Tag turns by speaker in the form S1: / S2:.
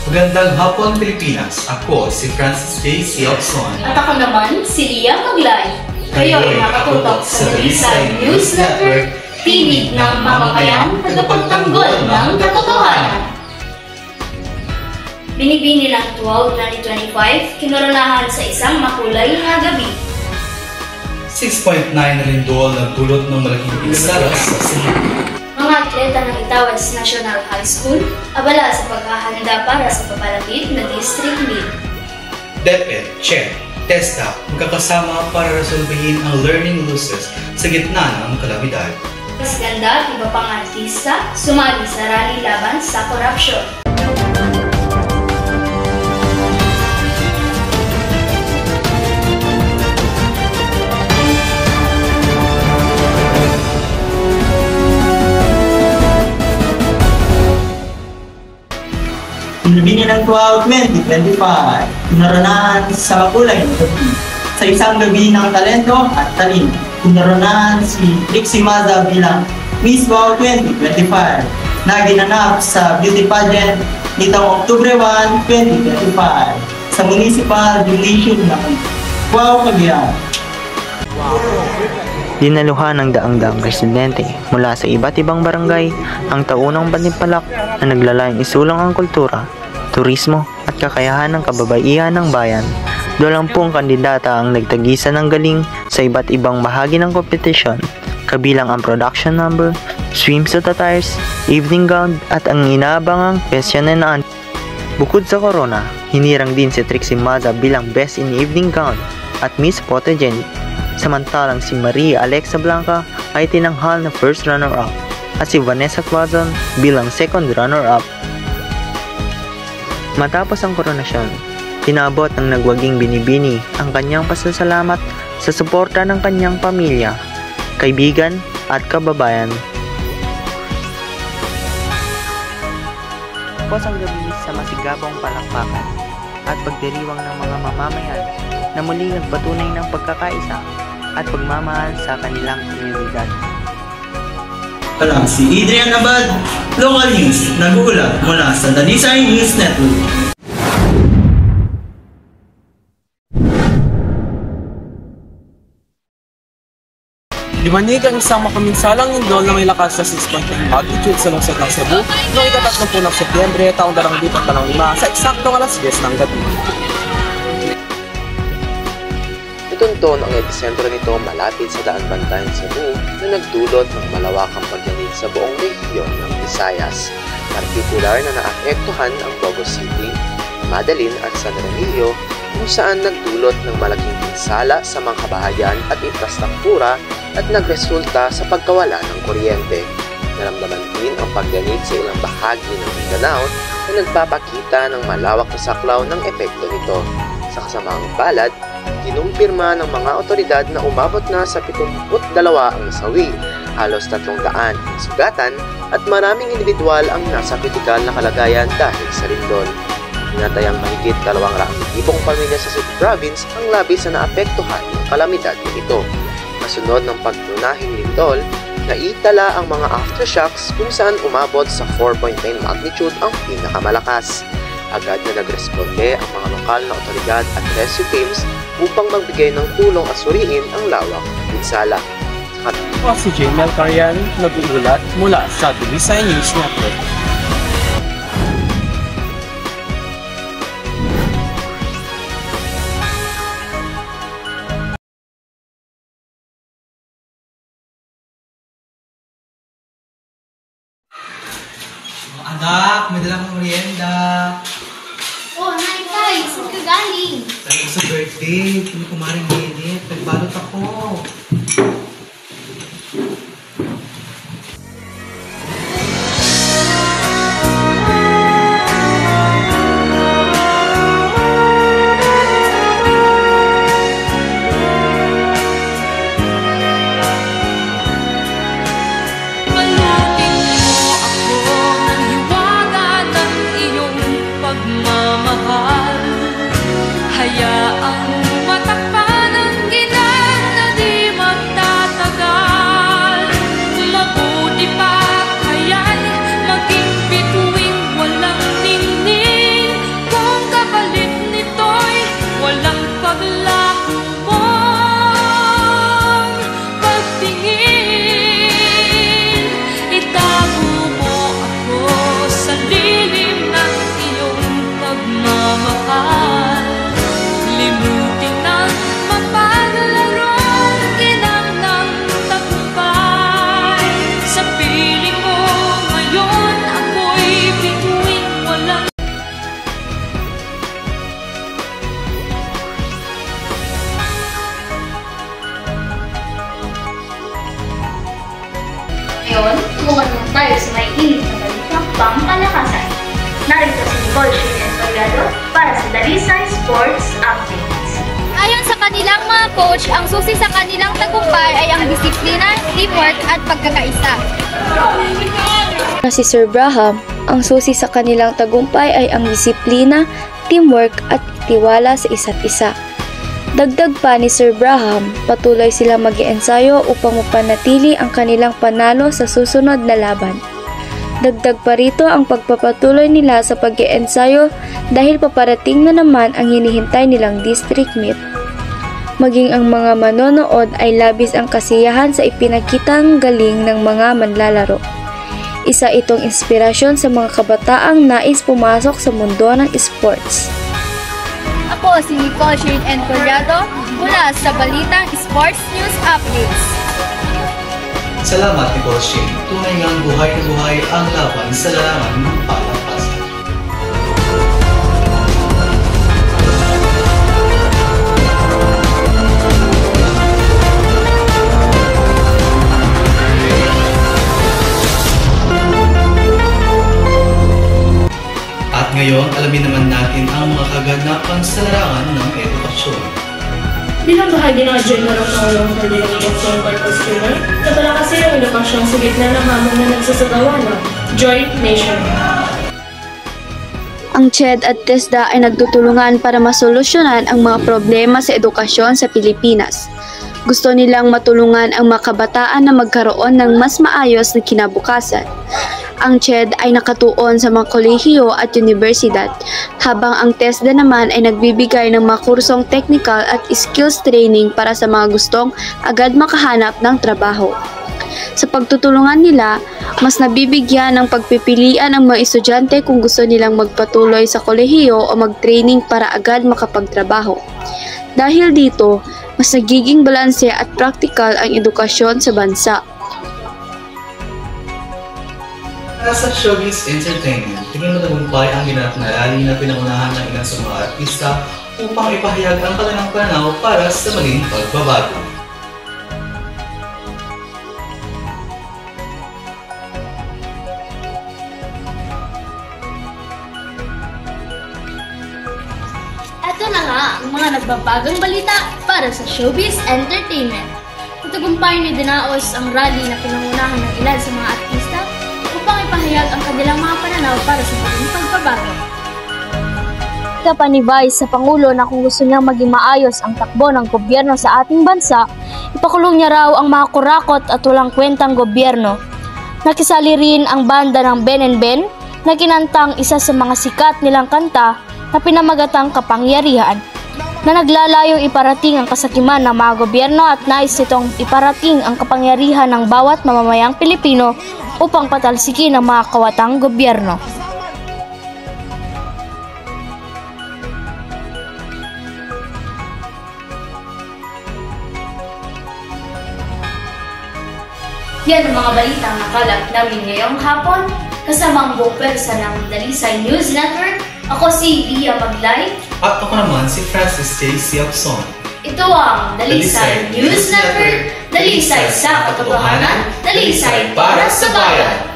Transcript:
S1: Magandang hapon, Pilipinas. Ako si Francis J. Siokson.
S2: At ako naman, si Lia Maglay. Kayo ay nakatutok sa Dalisay News Network, tinig ng mamamayan, tagapagtanggol ng katotohanan. Binibini ng 12-2025, kinoronahan sa isang makulay na gabi.
S1: 6.9 na lindol ang dulot ng malaking pinsala sa Cebu.
S2: Mga atleta ng Itawas National High School, abala sa paghahanda para sa papalapit na district meet.
S1: DepEd, CHED, TESDA, magkakasama para resolbihin ang learning losses sa gitna ng kalamidad.
S2: Mas ganda at iba pang artista, sumali sa rally laban sa korupsyon.
S3: Binibini ng 12-2025, kinoronahan sa makulay na gabi. Sa isang gabi ng talento at talino, kinoronahan si Trixie Maza bilang Miss Wow 2025 na ginanap sa beauty pageant nitong Oktubre 1, 2025 sa Municipal Gymnasium ng Wow, Cagayan.
S4: Dinaluhan ng daang-daang residente mula sa iba't ibang barangay ang taunang bantimpalak na naglalayong isulang ang kultura, turismo at kakayahan ng kababaihan ng bayan. 20 kandidata ang nagtagisan ng galing sa iba't ibang bahagi ng kompetisyon, kabilang ang production number, swimsuit attires, evening gown at ang inaabangang pesyanan. Bukod sa corona, hinirang din si Trixie Maza bilang Best in Evening Gown at Miss Photogenic. Samantalang si Maria Alexa Blanca ay tinanghal na first runner-up at si Vanessa Quazon bilang second runner-up. Matapos ang koronasyon, tinabot ng nagwaging binibini ang kanyang pasasalamat sa suporta ng kanyang pamilya, kaibigan at kababayan. Tapos ang gabi sa masigabong palakpakan at pagdiriwang ng mga mamamayan na muli nagpatunay ng pagkakaisa at pagmamahal sa kanilang komunidad.
S3: Si Adrian Abad, Local News, nag-uulat mula sa Dalisay News Network.
S5: Limanig ang isang makaminsalang lindol na may lakas na 6.9 magnitude sa lungsod ng Cebu noong ika-30 ng Setyembre taong 2005 sa eksaktong alas 10 ng gabi.
S6: Itunton ang episentro nito malapit sa daan bantay ng Cebu na nagdulot ng malawakang pagyanig sa buong rehiyon ng Visayas. Partikular na naapektuhan ang Bogo City, Madalin at San Remigio kung saan nagdulot ng malaking pinsala sa mga kabahayan at infrastruktura at nagresulta sa pagkawala ng kuryente. Naramdaman din ang pagyanig sa ilang bahagi ng Mindanao na nagpapakita ng malawak na saklaw ng epekto nito. Sa kasamaang palad, kinumpirma ng mga otoridad na umabot na sa 72 ang nasawi, halos 300 sugatan at maraming individual ang nasa kritikal na kalagayan dahil sa lindol. Tinatayang mahigit 200,000 pamilya sa Cebu Province ang labis na naapektuhan ng kalamidad nito. Kasunod ng pagtunahing lindol, naitala ang mga aftershocks kung saan umabot sa 4.9 magnitude ang pinakamalakas. Agad na nagresponde ang mga lokal na otoridad at rescue teams upang magbigay ng tulong at suriin ang lawak ng pinsala.
S5: Ako si Jamel Carian, nag-uulat mula sa Dalisay News Network.
S1: Anak, may dalang merienda.
S2: Oh, Nay, saan ka galing?
S1: Talagang sa birthday, hindi ko maring minit. Nagbalot ako.
S7: Hayaang matakpan ang ginang na di magtatagal. Mabuti pa kaya't maging bituing walang ningning.
S2: Nicole Shane para sa Dalisay Sports Updates.
S8: Ayon sa kanilang mga coach, ang susi sa kanilang tagumpay ay ang disiplina, teamwork at pagkakaisa.
S9: Si Sir Braham, ang susi sa kanilang tagumpay ay ang disiplina, teamwork at tiwala sa isa't isa. Dagdag pa ni Sir Braham, patuloy silang mag-iensayo upang mapanatili ang kanilang panalo sa susunod na laban. Dagdag pa rito ang pagpapatuloy nila sa pag-iensayo dahil paparating na naman ang hinihintay nilang district meet. Maging ang mga manonood ay labis ang kasiyahan sa ipinakitang galing ng mga manlalaro. Isa itong inspirasyon sa mga kabataang nais pumasok sa mundo ng sports.
S8: Ako si Nicole Shane mula sa Balitang Sports News Updates.
S1: Salamat, Nicole Shane. Tunay ngang buhay na buhay ang laban sa larangan ng palampasan. At ngayon, alamin naman natin ang mga kaganapan sa larangan ng edukasyon.
S10: Bilang bahagi ng General Pangalawang Coordination Purpose Dinner, natalakasin ang edukasyon sa gitna ng hamon na nagsasagawa ng Joint Nation.
S9: Ang CHED at TESDA ay nagtutulungan para masolusyonan ang mga problema sa edukasyon sa Pilipinas. Gusto nilang matulungan ang mga kabataan na magkaroon ng mas maayos na kinabukasan. Ang CHED ay nakatuon sa mga kolehiyo at universidad, habang ang TESDA naman ay nagbibigay ng mga kursong technical at skills training para sa mga gustong agad makahanap ng trabaho. Sa pagtutulungan nila, mas nabibigyan ng pagpipilian ang mga estudyante kung gusto nilang magpatuloy sa kolehiyo o mag-training para agad makapagtrabaho. Dahil dito, mas nagiging balanse at praktikal ang edukasyon sa bansa.
S1: Sa Showbiz Entertainment, tingin matagumpay ang ginanap na rally na pinangunahan ng ilang sa mga artista upang ipahayag ang kanilang pananaw para sa maling pagbabago.
S2: Ito na nga ang mga nagbabagong balita para sa Showbiz Entertainment. Matagumpay ni dinaos ang rally na pinangunahan ng ilan sa mga artista upang ipahayag ang kanilang mga pananaw para sa maling pagbabago.
S11: Kapanibay sa Pangulo na kung gusto niyang maging maayos ang takbo ng gobyerno sa ating bansa, ipakulong niya raw ang mga kurakot at walang kwentang gobyerno. Nakisali rin ang banda ng Ben & Ben na kinantang isa sa mga sikat nilang kanta na pinamagatang kapangyarihan, na naglalayong iparating ang kasakiman ng mga gobyerno at nais nitong iparating ang kapangyarihan ng bawat mamamayang Pilipino upang patalsikin ang mga kawatang gobyerno.
S2: Yan ang mga balita na kalap namin ngayong hapon. Kasama ang buong pwersa ng Dalisay News Network. Ako si Iya Maglay.
S1: At ako naman si Francis J. Siapson.
S2: Ito ang Dalisay News Network. Dalisay sa katotohanan, Dalisay para sa bayan.